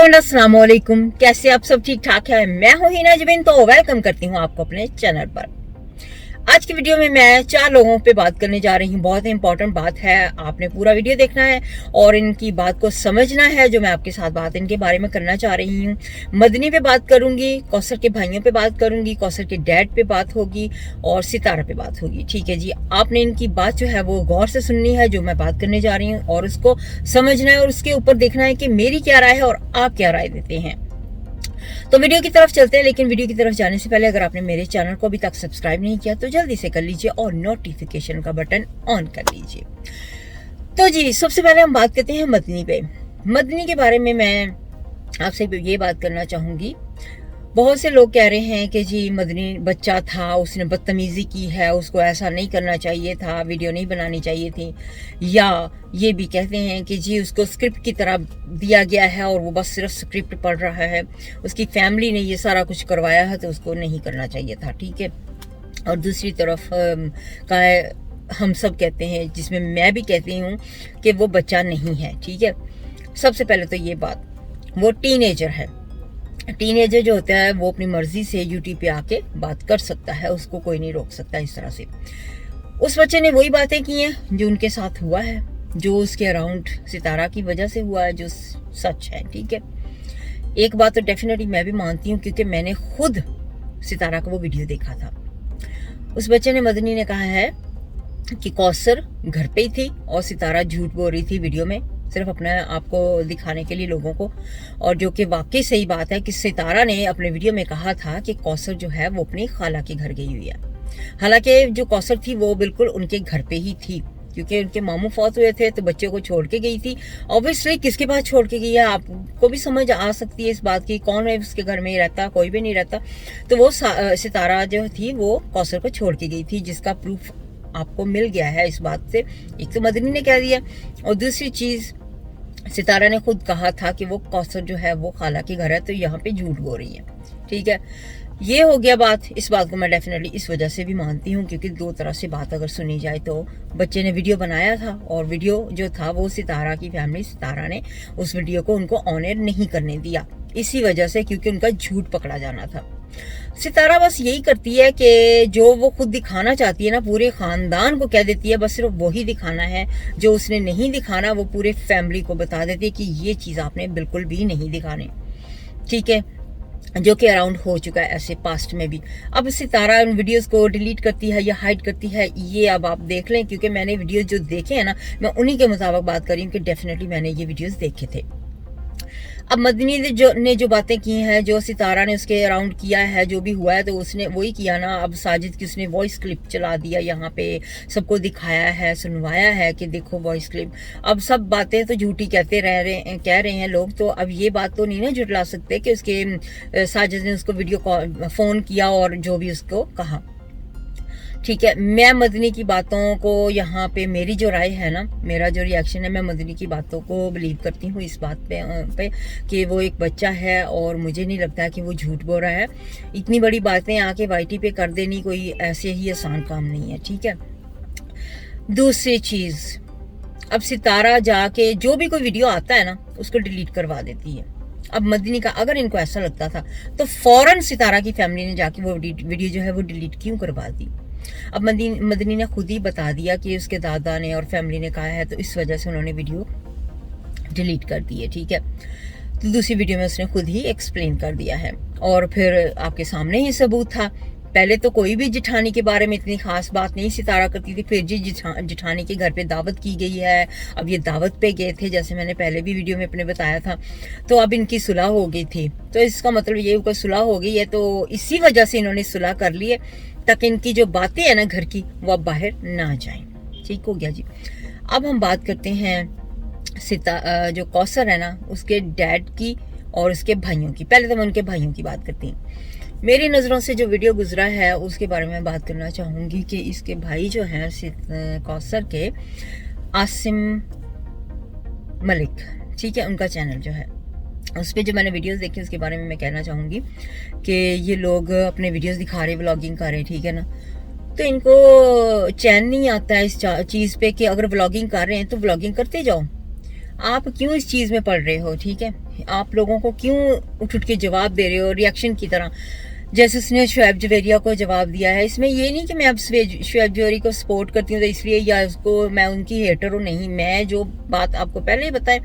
And अस्सलाम वालेकुम। कैसे आप सब ठीक ठाक है? मैं हूं हिना जबीन, तो वेलकम करती हूं आपको अपने चैनल पर। आज की वीडियो में मैं 4 लोगों पे बात करने जा रही हूं। बहुत ही इंपॉर्टेंट बात है, आपने पूरा वीडियो देखना है और इनकी बात को समझना है जो मैं आपके साथ बात इनके बारे में करना चाह रही हूं। मदनी पे बात करूंगी, कौसर के भाइयों पे बात करूंगी, कौसर के डैड पे बात होगी और सितारा पे बात होगी। ठीक है जी, आपने इनकी बात जो है वो गौर से सुननी है जो मैं बात करने जा रही हूँ, और उसको समझना है और उसके ऊपर देखना है कि मेरी क्या राय है और आप क्या राय देते हैं। तो वीडियो की तरफ चलते हैं, लेकिन वीडियो की तरफ जाने से पहले अगर आपने मेरे चैनल को अभी तक सब्सक्राइब नहीं किया तो जल्दी से कर लीजिए और नोटिफिकेशन का बटन ऑन कर लीजिए। तो जी, सबसे पहले हम बात करते हैं मदनी पे। मदनी के बारे में मैं आपसे ये बात करना चाहूंगी। बहुत से लोग कह रहे हैं कि जी मदनी बच्चा था, उसने बदतमीजी की है, उसको ऐसा नहीं करना चाहिए था, वीडियो नहीं बनानी चाहिए थी, या ये भी कहते हैं कि जी उसको स्क्रिप्ट की तरह दिया गया है और वो बस सिर्फ स्क्रिप्ट पढ़ रहा है, उसकी फैमिली ने ये सारा कुछ करवाया है तो उसको नहीं करना चाहिए था। ठीक है। और दूसरी तरफ का हम सब कहते हैं, जिसमें मैं भी कहती हूँ कि वो बच्चा नहीं है। ठीक है। सबसे पहले तो ये बात, वो टीनेजर है। टीनेजर जो होता है वो अपनी मर्जी से यूट्यूब पे आके बात कर सकता है, उसको कोई नहीं रोक सकता इस तरह से। उस बच्चे ने वही बातें की हैं जो उनके साथ हुआ है, जो उसके अराउंड सितारा की वजह से हुआ है, जो सच है। ठीक है। एक बात तो डेफिनेटली मैं भी मानती हूँ, क्योंकि मैंने खुद सितारा का वो वीडियो देखा था। उस बच्चे ने, मदनी ने कहा है कि कौसर घर पे ही थी और सितारा झूठ बोल रही थी वीडियो में, सिर्फ अपने आप को दिखाने के लिए लोगों को। और जो कि वाकई सही बात है कि सितारा ने अपने वीडियो में कहा था कि कौसर जो है वो अपनी खाला के घर गई हुई है। हालांकि जो कौसर थी वो बिल्कुल उनके घर पे ही थी, क्योंकि उनके मामू फौत हुए थे तो बच्चे को छोड़ के गई थी। ऑब्वियसली किसके पास छोड़ के गई है आपको भी समझ आ सकती है इस बात की, कौन है उसके घर में ही रहता, कोई भी नहीं रहता। तो वो सितारा जो थी वो कौसर को छोड़ के गई थी, जिसका प्रूफ आपको मिल गया है इस बात से। एक तो मदनी ने कह दिया, और दूसरी चीज सितारा ने खुद कहा था कि वो कौसर जो है वो खाला के घर है, तो यहाँ पे झूठ बोल रही है। ठीक है। ये हो गया बात। इस बात को मैं डेफिनेटली इस वजह से भी मानती हूँ, क्योंकि दो तरह से बात अगर सुनी जाए तो बच्चे ने वीडियो बनाया था और वीडियो जो था वो सितारा की फैमिली, सितारा ने उस वीडियो को उनको ऑन एयर नहीं करने दिया, इसी वजह से, क्योंकि उनका झूठ पकड़ा जाना था। सितारा बस यही करती है कि जो वो खुद दिखाना चाहती है ना, पूरे खानदान को कह देती है बस सिर्फ वही दिखाना है, जो उसने नहीं दिखाना वो पूरे फैमिली को बता देती है कि ये चीज आपने बिल्कुल भी नहीं दिखाने। ठीक है। जो कि अराउंड हो चुका है ऐसे पास्ट में भी। अब सितारा उन वीडियोस को डिलीट करती है या हाइड करती है, ये अब आप देख लें, क्योंकि मैंने वीडियोस जो देखे हैं ना, मैं उन्हीं के मुताबिक बात कर रही हूँ कि डेफिनेटली मैंने ये वीडियोस देखे थे। अब मदनी ने जो बातें की हैं, जो सितारा ने उसके अराउंड किया है, जो भी हुआ है तो उसने वही किया ना। अब साजिद की उसने वॉइस क्लिप चला दिया, यहाँ पे सबको दिखाया है, सुनवाया है कि देखो वॉइस क्लिप। अब सब बातें तो झूठी कह रहे हैं लोग, तो अब ये बात तो नहीं ना झुटला सकते कि उसके साजिद ने उसको वीडियो फोन किया और जो भी उसको कहा। ठीक है। मैं मदनी की बातों को यहाँ पे, मेरी जो राय है ना, मेरा जो रिएक्शन है, मैं मदनी की बातों को बिलीव करती हूँ इस बात पे कि वो एक बच्चा है और मुझे नहीं लगता कि वो झूठ बोल रहा है। इतनी बड़ी बातें आके वाईटी पे कर देनी कोई ऐसे ही आसान काम नहीं है। ठीक है। दूसरी चीज, अब सितारा जाके जो भी कोई वीडियो आता है ना उसको डिलीट करवा देती है। अब मदनी का अगर इनको ऐसा लगता था तो फौरन सितारा की फैमिली ने जाके वो वीडियो जो है वो डिलीट क्यों करवा दी। अब मदनी ने खुद ही बता दिया कि उसके दादा ने और फैमिली ने कहा है, तो इस वजह से उन्होंने वीडियो डिलीट कर दी है। ठीक है। तो दूसरी वीडियो में उसने खुद ही एक्सप्लेन कर दिया है, और फिर आपके सामने ही सबूत था। पहले तो कोई भी जिठानी के बारे में इतनी खास बात नहीं सितारा करती थी, फिर जी जिठानी के घर पे दावत की गई है। अब ये दावत पे गए थे, जैसे मैंने पहले भी वीडियो में अपने बताया था, तो अब इनकी सुलह हो गई थी। तो इसका मतलब ये हुआ सुलह हो गई है, तो इसी वजह से इन्होंने सुलह कर ली है, ताकि इनकी जो बातें है ना घर की वो अब बाहर ना जाएं। ठीक हो गया जी। अब हम बात करते हैं जो कौसर है ना उसके डैड की और उसके भाइयों की। पहले तो मैं उनके भाइयों की बात करती हूँ। मेरी नज़रों से जो वीडियो गुजरा है उसके बारे में बात करना चाहूँगी कि इसके भाई जो हैं कौसर के, आसिम मलिक, ठीक है, उनका चैनल जो है उस पर जो मैंने वीडियोस देखी उसके बारे में मैं कहना चाहूँगी कि ये लोग अपने वीडियोस दिखा रहे, व्लॉगिंग कर रहे, ठीक है ना, तो इनको चैन नहीं आता है इस चीज़ पे कि अगर व्लॉगिंग कर रहे हैं तो व्लॉगिंग करते जाओ। आप क्यों इस चीज में पड़ रहे हो, ठीक है। आप लोगों को क्यों उठ के जवाब दे रहे हो रिएक्शन की तरह, जैसे उसने शुएब जुवेरिया को जवाब दिया है। इसमें ये नहीं कि मैं अब शुएब जुवेरी को सपोर्ट करती हूँ तो इसलिए, या उसको मैं उनकी हेटर हूँ, नहीं। मैं जो बात आपको पहले ही बताए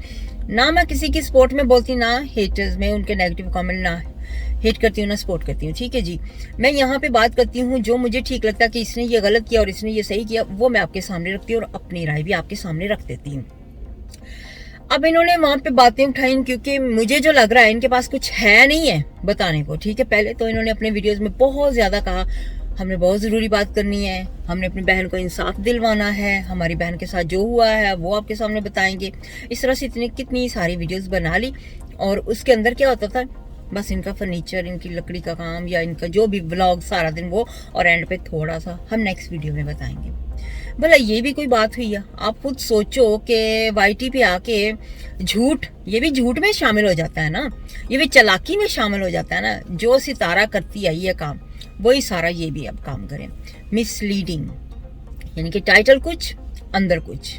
ना, मैं किसी की सपोर्ट में बोलती ना हेटर्स में उनके नेगेटिव कमेंट ना हेट करती हूँ ना सपोर्ट करती हूँ, ठीक है जी। मैं यहाँ पे बात करती हूँ जो मुझे ठीक लगता है कि इसने ये गलत किया और इसने ये सही किया, वो मैं आपके सामने रखती हूँ और अपनी राय भी आपके सामने रख देती हूँ। अब इन्होंने वहां पे बातें उठाई क्योंकि मुझे जो लग रहा है इनके पास कुछ है नहीं है बताने को, ठीक है। पहले तो इन्होंने अपने वीडियोस में बहुत ज्यादा कहा हमने बहुत जरूरी बात करनी है, हमने अपनी बहन को इंसाफ दिलवाना है, हमारी बहन के साथ जो हुआ है वो आपके सामने बताएंगे। इस तरह से इतनी कितनी सारी वीडियोस बना ली और उसके अंदर क्या होता था, बस इनका फर्नीचर, इनकी लकड़ी का काम या इनका जो भी व्लॉग सारा दिन वो, और एंड पे थोड़ा सा हम नेक्स्ट वीडियो में बताएंगे। भला ये भी कोई बात हुई है? आप खुद सोचो कि वाईटी पे आके झूठ, ये भी झूठ में शामिल हो जाता है ना, ये भी चालाकी में शामिल हो जाता है ना। जो सितारा करती आई है काम वही सारा ये भी अब काम करें, मिसलीडिंग, यानी कि टाइटल कुछ अंदर कुछ,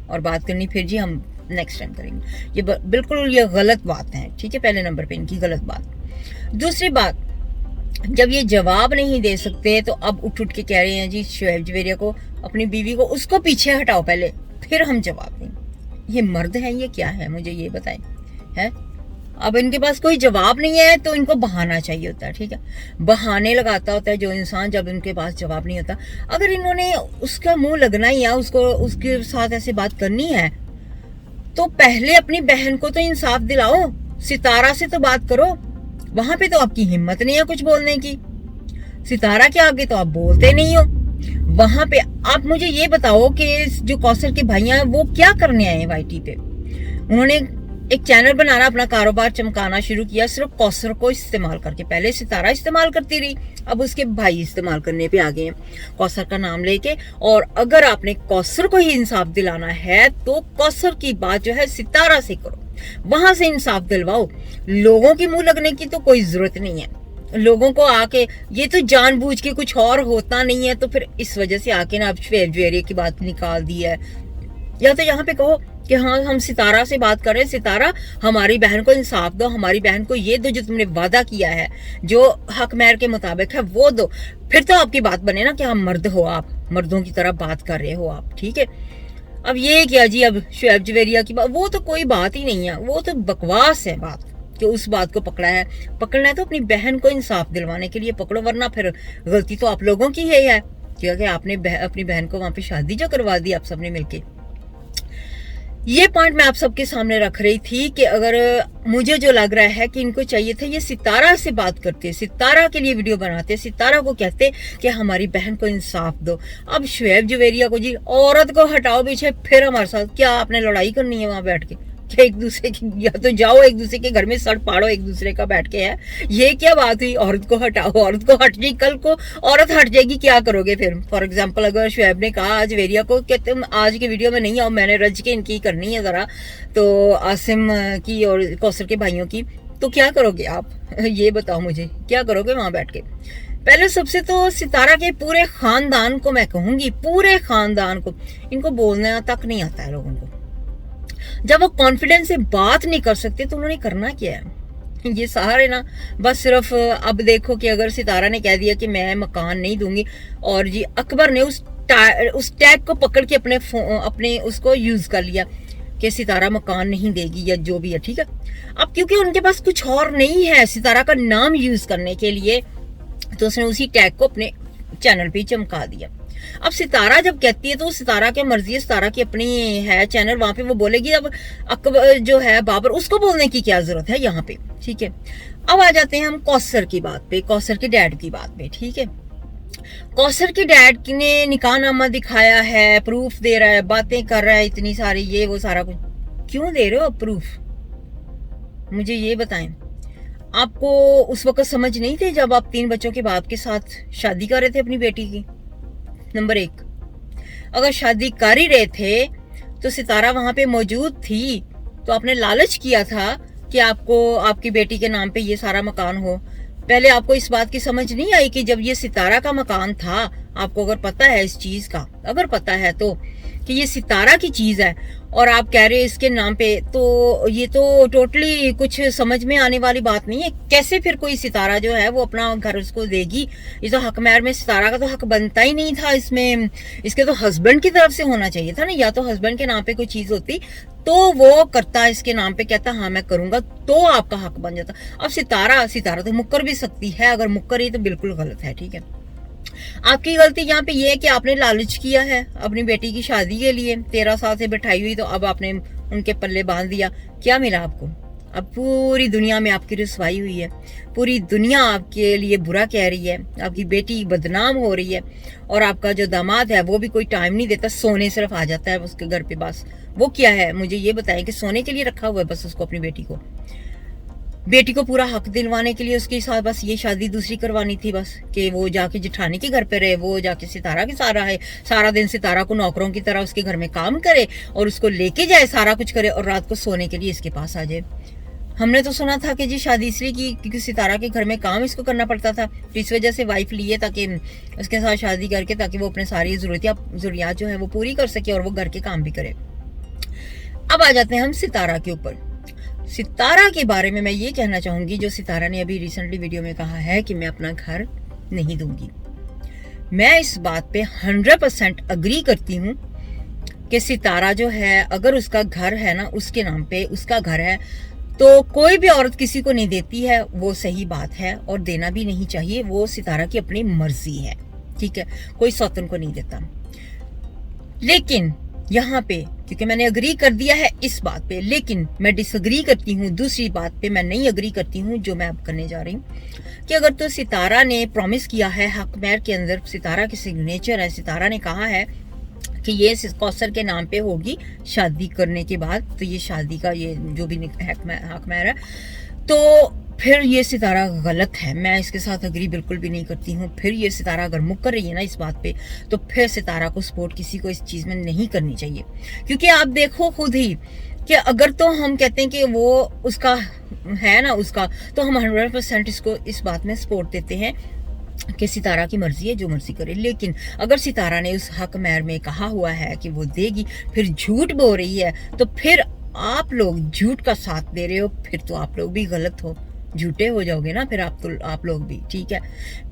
और बात करनी फिर जी हम नेक्स्ट टाइम करेंगे। ये बिल्कुल ये गलत बात है, ठीक है। पहले नंबर पे इनकी गलत बात। दूसरी बात, जब ये जवाब नहीं दे सकते तो अब उठ के कह रहे हैं जी शुएब जुवेरिया को, अपनी बीवी को, उसको पीछे हटाओ पहले फिर हम जवाब दें। ये मर्द है ये क्या है, मुझे ये बताएं, है। अब इनके पास कोई जवाब नहीं है तो इनको बहाना चाहिए होता है, ठीक है। बहाने लगाता होता है जो इंसान जब इनके पास जवाब नहीं होता। अगर इन्होंने उसका मुंह लगना ही है, उसको उसके साथ ऐसे बात करनी है तो पहले अपनी बहन को तो इंसाफ दिलाओ, सितारा से तो बात करो। वहां पे तो आपकी हिम्मत नहीं है कुछ बोलने की, सितारा के आगे तो आप बोलते नहीं हो। वहां पे आप मुझे ये बताओ कि जो कौसर के भाइयां वो क्या करने आए वाईटी पे। उन्होंने एक चैनल बनाना, अपना कारोबार चमकाना शुरू किया सिर्फ कौसर को इस्तेमाल करके। पहले सितारा इस्तेमाल करती रही, अब उसके भाई इस्तेमाल करने पे आ गए हैं कौसर का नाम लेके। और अगर आपने कौसर को ही इंसाफ दिलाना है तो कौसर की बात जो है सितारा से करो, वहां से इंसाफ दिलवाओ। लोगों की मुंह लगने की तो कोई जरूरत नहीं है। लोगों को आके ये तो जानबूझ के कुछ और होता नहीं है तो फिर इस वजह से आके ना अब शुएब जुवेरिया की बात निकाल दी है। या तो यहाँ पे कहो कि हाँ हम सितारा से बात कर रहे हैं, सितारा हमारी बहन को इंसाफ दो, हमारी बहन को ये दो जो तुमने वादा किया है, जो हक महर के मुताबिक है वो दो। फिर तो आपकी बात बने ना कि हम मर्द हो, आप मर्दों की तरह बात कर रहे हो आप, ठीक है। अब ये क्या जी, अब शुएब जुवेरिया की बात, वो तो कोई बात ही नहीं है, वो तो बकवास है बात कि उस बात को पकड़ना है तो अपनी बहन को इंसाफ दिलवाने के लिए पकड़ो, वरना फिर गलती तो आप लोगों की है क्योंकि आपने अपनी बहन को वहां पे शादी जो करवा दी आप सबने मिलके। ये पॉइंट मैं आप सबके सामने रख रही थी कि अगर मुझे जो लग रहा है कि इनको चाहिए था ये सितारा से बात करते, सितारा के लिए वीडियो बनाते, सितारा को कहते कि हमारी बहन को इंसाफ दो। अब शुएब जुवेरिया को जी औरत को हटाओ पीछे, फिर हमारे साथ क्या आपने लड़ाई करनी है वहां बैठ के? क्या एक दूसरे की, या तो जाओ एक दूसरे के घर में सड़ पाड़ो एक दूसरे का बैठ के, है ये क्या बात हुई? औरत को हटाओ, औरत को हट जाएगी, कल को औरत हट जाएगी, क्या करोगे फिर? फॉर एग्जाम्पल अगर शुएब ने कहा आज जुवेरिया को कि तुम आज की वीडियो में नहीं आओ, मैंने रज के इनकी करनी है जरा, तो आसिम की और कौसर के भाइयों की, तो क्या करोगे आप? ये बताओ मुझे, क्या करोगे वहां बैठ के? पहले सबसे तो सितारा के पूरे खानदान को मैं कहूंगी, पूरे खानदान को, इनको बोलना तक नहीं आता है लोगों को। जब वो कॉन्फिडेंस से बात नहीं कर सकते तो उन्होंने करना क्या है? ये सारे ना बस सिर्फ, अब देखो कि अगर सितारा ने कह दिया कि मैं मकान नहीं दूंगी और जी अकबर ने उस टैग को पकड़ के अपने उसको यूज कर लिया कि सितारा मकान नहीं देगी या जो भी है, ठीक है। अब क्योंकि उनके पास कुछ और नहीं है सितारा का नाम यूज करने के लिए, तो उसने उसी टैग को अपने चैनल पे चमका दिया। अब सितारा जब कहती है तो सितारा की मर्जी है, सितारा की अपनी है चैनल, वहां पे वो बोलेगी। अब अकबर जो है बाबर, उसको बोलने की क्या जरूरत है यहाँ पे, ठीक है। अब आ जाते हैं हम कौसर की बात पे, कौसर के डैड की बात पे, ठीक है। कौसर के डैड ने निकाहनामा दिखाया है, प्रूफ दे रहा है, बातें कर रहा है इतनी सारी, ये वो सारा कुछ। क्यों दे रहे हो प्रूफ? मुझे ये बताएं। आपको उस वक्त समझ नहीं थे जब आप 3 बच्चों के बाप के साथ शादी कर रहे थे अपनी बेटी की? नंबर 1, अगर शादी कर ही रहे थे तो सितारा वहां पे मौजूद थी, तो आपने लालच किया था कि आपको आपकी बेटी के नाम पे ये सारा मकान हो। पहले आपको इस बात की समझ नहीं आई कि जब ये सितारा का मकान था, आपको अगर पता है इस चीज का, अगर पता है तो कि ये सितारा की चीज है और आप कह रहे हैं इसके नाम पे, तो ये तो टोटली कुछ समझ में आने वाली बात नहीं है। कैसे फिर कोई सितारा जो है वो अपना घर उसको देगी? ये तो हक महर में सितारा का तो हक बनता ही नहीं था इसमें। इसके तो हस्बैंड की तरफ से होना चाहिए था ना, या तो हस्बैंड के नाम पे कोई चीज होती तो वो करता, इसके नाम पे कहता हाँ मैं करूंगा, तो आपका हक बन जाता। अब सितारा तो मुक्कर भी सकती है, अगर मुक्कर ही तो बिल्कुल गलत है, ठीक है। आपकी गलती यहाँ पे ये है कि आपने लालच किया है अपनी बेटी की शादी के लिए, 13 साल से बैठाई हुई, तो अब आपने उनके पल्ले बांध दिया। क्या मिला आपको? अब पूरी दुनिया में आपकी रुसवाई हुई है, पूरी दुनिया आपके लिए बुरा कह रही है, आपकी बेटी बदनाम हो रही है, और आपका जो दामाद है वो भी कोई टाइम नहीं देता, सोने सिर्फ आ जाता है उसके घर पे। बस वो क्या है मुझे ये बताएं कि सोने के लिए रखा हुआ है बस उसको, अपनी बेटी को पूरा हक दिलवाने के लिए उसके साथ बस ये शादी दूसरी करवानी थी, बस कि वो जाके जेठानी के घर पे रहे, वो जाके सितारा के साथ रहे, सारा दिन सितारा को नौकरों की तरह उसके घर में काम करे और उसको लेके जाए, सारा कुछ करे, और रात को सोने के लिए इसके पास आ जाए। हमने तो सुना था कि जी शादी इसलिए की क्योंकि सितारा के घर में काम इसको करना पड़ता था, तो इस वजह से वाइफ लिए ताकि उसके साथ शादी करके ताकि वो अपने सारी जरूरियात जो है वो पूरी कर सके और वो घर के काम भी करे। अब आ जाते हैं हम सितारा के ऊपर। सितारा के बारे में मैं ये कहना चाहूंगी, जो सितारा ने अभी रिसेंटली वीडियो में कहा है कि मैं अपना घर नहीं दूंगी, मैं इस बात पे 100% अग्री करती हूँ कि सितारा जो है अगर उसका घर है ना, उसके नाम पे उसका घर है, तो कोई भी औरत किसी को नहीं देती है, वो सही बात है और देना भी नहीं चाहिए, वो सितारा की अपनी मर्जी है, ठीक है, कोई सौतन को नहीं देता। लेकिन यहाँ पे क्योंकि मैंने अग्री कर दिया है इस बात पे, लेकिन मैं डिसअग्री करती हूँ दूसरी बात पे, मैं नहीं अग्री करती हूँ जो मैं अब करने जा रही हूँ कि अगर तो सितारा ने प्रॉमिस किया है हक महर के अंदर, सितारा की सिग्नेचर है, सितारा ने कहा है कि ये कौसर के नाम पे होगी शादी करने के बाद, तो ये शादी का ये जो भी हक महर है, तो फिर ये सितारा गलत है, मैं इसके साथ अग्री बिल्कुल भी नहीं करती हूँ। फिर ये सितारा अगर मुकर रही है ना इस बात पे, तो फिर सितारा को सपोर्ट किसी को इस चीज में नहीं करनी चाहिए, क्योंकि आप देखो खुद ही कि अगर तो हम कहते हैं कि वो उसका है ना उसका, तो हम 100% इसको इस बात में सपोर्ट देते हैं कि सितारा की मर्जी है, जो मर्जी करे। लेकिन अगर सितारा ने उस हक महर में कहा हुआ है कि वो देगी, फिर झूठ बोल रही है, तो फिर आप लोग झूठ का साथ दे रहे हो, फिर तो आप लोग भी गलत हो, झूठे हो जाओगे ना फिर आप लोग भी, ठीक है।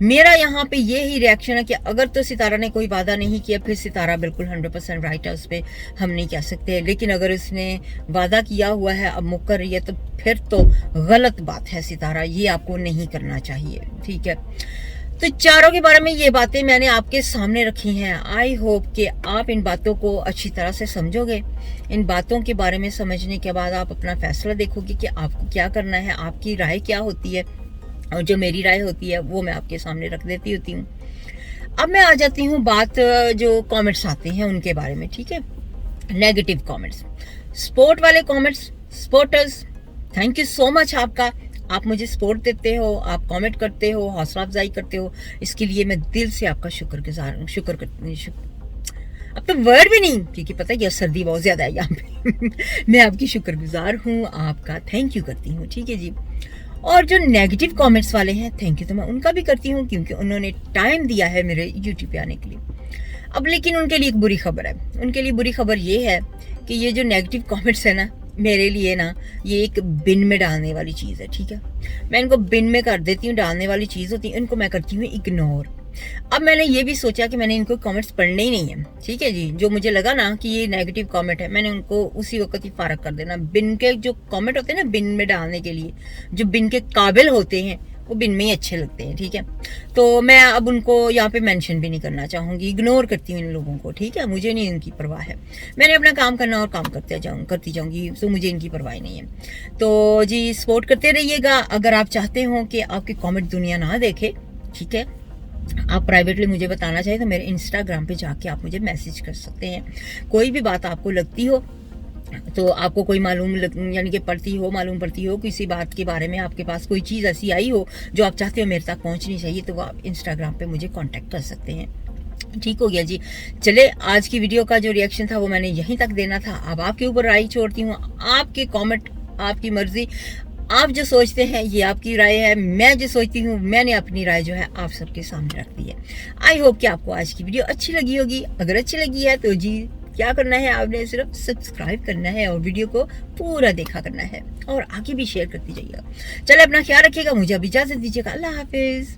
मेरा यहाँ पे ये ही रिएक्शन है कि अगर तो सितारा ने कोई वादा नहीं किया, फिर सितारा बिल्कुल 100% राइट है, उस पर हम नहीं कह सकते। लेकिन अगर उसने वादा किया हुआ है, अब मुकर रही है, तो फिर तो गलत बात है सितारा, ये आपको नहीं करना चाहिए, ठीक है। तो चारों के बारे में ये बातें मैंने आपके सामने रखी हैं। आई होप कि आप इन बातों को अच्छी तरह से समझोगे। इन बातों के बारे में समझने के बाद आप अपना फैसला देखोगे कि आपको क्या करना है, आपकी राय क्या होती है, और जो मेरी राय होती है वो मैं आपके सामने रख देती होती हूँ। अब मैं आ जाती हूँ बात जो कॉमेंट्स आते हैं उनके बारे में, ठीक है। नेगेटिव कॉमेंट्स, सपोर्ट वाले comments, supporters, thank you so much आपका, आप मुझे सपोर्ट देते हो, आप कमेंट करते हो, हौसला अफजाई करते हो, इसके लिए मैं दिल से आपका शुक्रगुजार हूँ। अब तो वर्ड भी नहीं, क्योंकि पता है यह सर्दी बहुत ज्यादा है यहाँ पे मैं आपकी शुक्रगुजार हूँ, आपका थैंक यू करती हूँ, ठीक है जी। और जो नेगेटिव कमेंट्स वाले हैं, थैंक यू तो मैं उनका भी करती हूँ, क्योंकि उन्होंने टाइम दिया है मेरे यूट्यूब पे आने के लिए। अब लेकिन उनके लिए एक बुरी खबर है, उनके लिए बुरी खबर ये है कि ये जो नेगेटिव कमेंट्स है ना, मेरे लिए ना ये एक बिन में डालने वाली चीज़ है, ठीक है। मैं इनको बिन में कर देती हूँ, डालने वाली चीज़ होती है, इनको मैं करती हूँ इग्नोर। अब मैंने ये भी सोचा कि मैंने इनको कमेंट्स पढ़ने ही नहीं है, ठीक है जी। जो मुझे लगा ना कि ये नेगेटिव कमेंट है, मैंने उनको उसी वक्त ही फारग कर देना। बिन के जो कमेंट होते हैं ना, बिन में डालने के लिए, जो बिन के काबिल होते हैं, वो बिन में ही अच्छे लगते हैं, ठीक है। तो मैं अब उनको यहाँ पे मेंशन भी नहीं करना चाहूंगी, इग्नोर करती हूँ इन लोगों को, ठीक है। मुझे नहीं इनकी परवाह है, मैंने अपना काम करना और काम करती जाऊंगी, तो मुझे इनकी परवाह नहीं है। तो जी सपोर्ट करते रहिएगा। अगर आप चाहते हो कि आपके कमेंट दुनिया ना देखे, ठीक है, आप प्राइवेटली मुझे बताना चाहिए तो मेरे इंस्टाग्राम पे जाके आप मुझे मैसेज कर सकते हैं। कोई भी बात आपको लगती हो, तो आपको कोई यानी कि मालूम पड़ती हो किसी बात के बारे में, आपके पास कोई चीज़ ऐसी आई हो जो आप चाहते हो मेरे तक पहुंचनी चाहिए, तो वो आप इंस्टाग्राम पे मुझे कांटेक्ट कर सकते हैं। ठीक हो गया जी। चले, आज की वीडियो का जो रिएक्शन था वो मैंने यहीं तक देना था। अब आपके ऊपर राय छोड़ती हूँ, आपके कमेंट, आपकी मर्जी, आप जो सोचते हैं ये आपकी राय है, मैं जो सोचती हूँ मैंने अपनी राय जो है आप सबके सामने रख दी है। आई होप कि आपको आज की वीडियो अच्छी लगी होगी। अगर अच्छी लगी है तो जी क्या करना है, आपने सिर्फ सब्सक्राइब करना है और वीडियो को पूरा देखा करना है और आगे भी शेयर करती जाइएगा। चले, अपना ख्याल रखिएगा, मुझे अब इजाजत दीजिएगा। अल्लाह हाफिज।